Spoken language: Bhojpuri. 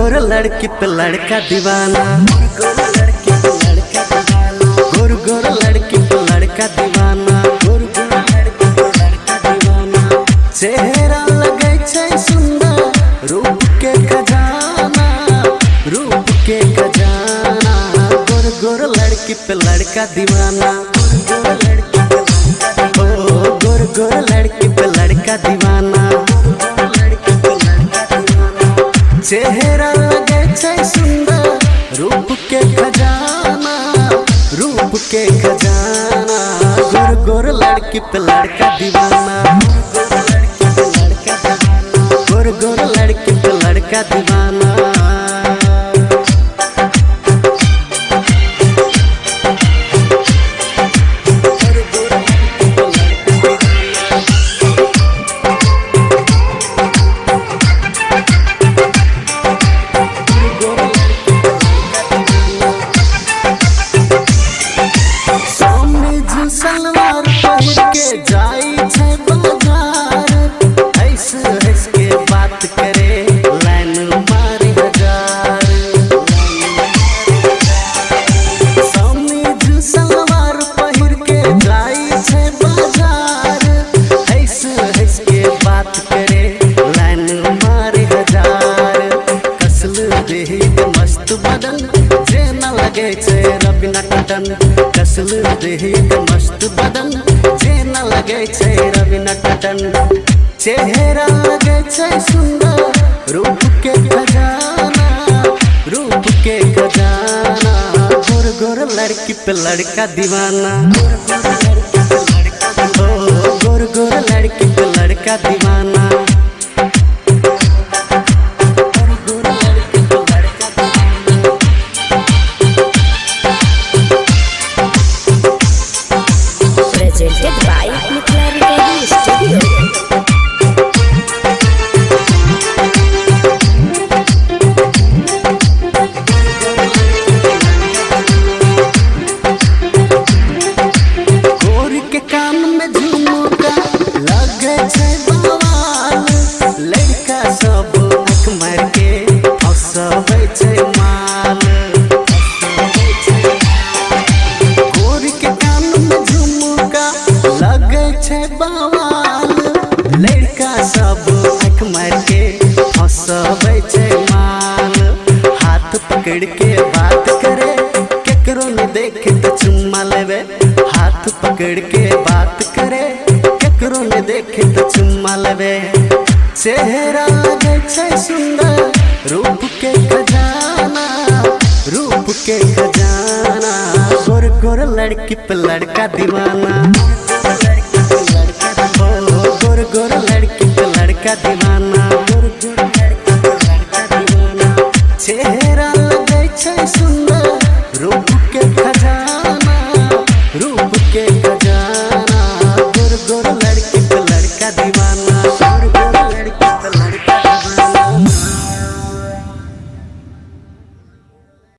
गोर लड़की पे लड़का दीवाना, गोर लड़की पे लड़का दीवाना, गोर गोर लड़की पे लड़का दीवाना, गोर गोर लड़की पे लड़का दीवाना। चेहरा लगे छै सुंदर, रूप के खजाना, रूप के खजाना। गोर गोर लड़की पे लड़का दीवाना, गोर लड़की पे लड़का, ओ गोर गोर लड़की पे लड़का दीवाना। चेहरा लगे छै सुंदर, रूप के खजाना, रूप के खजाना। गोर गोर लड़की पे लड़का दीवाना, गोर गोर लड़की पे लड़का दीवाना। सलवार पहिर के जाई छै बाजार, ऐसे हंस के बात करे लाइन मारे हजार। समीज सलवार पहिर के जाई छै बाजार, ऐसे हंस के बात करे लाइन मारे हजार। कसल देही के मस्त बदन, जे न लगे छै रवीना टंडन। कसल देही के मस्त बदन, जे न लगे छै रवीना टंडन। चेहरा लगे छै सुंदर, रूप के खजाना, रूप के खजाना। गोर गोर लड़की पे लड़का दीवाना, ओ गोर गोर लड़की पे लड़का दीवाना। Presented by Mithila Recording Studio. गोर के कान में झुमका लगे छै बवाल, लड़का सब आँख मार के फंसाबै छै माल। गोर के कान में झुमका लगे छै बवाल, लड़का सब आँख मार के फंसाबै छै माल। हाथ पकड़ के बात करे, केकरो न देखे तो चुम्मा लेवे। हाथ पकड़ के बात करे, केकरो न देखे तो चुम्मा लेवे। चेहरा लगे छै सुंदर, रूप के खजाना, रूप के खजाना। गोर गोर लड़की पे लड़का दीवाना, ओ गोर गोर लड़की पे लड़का दीवाना।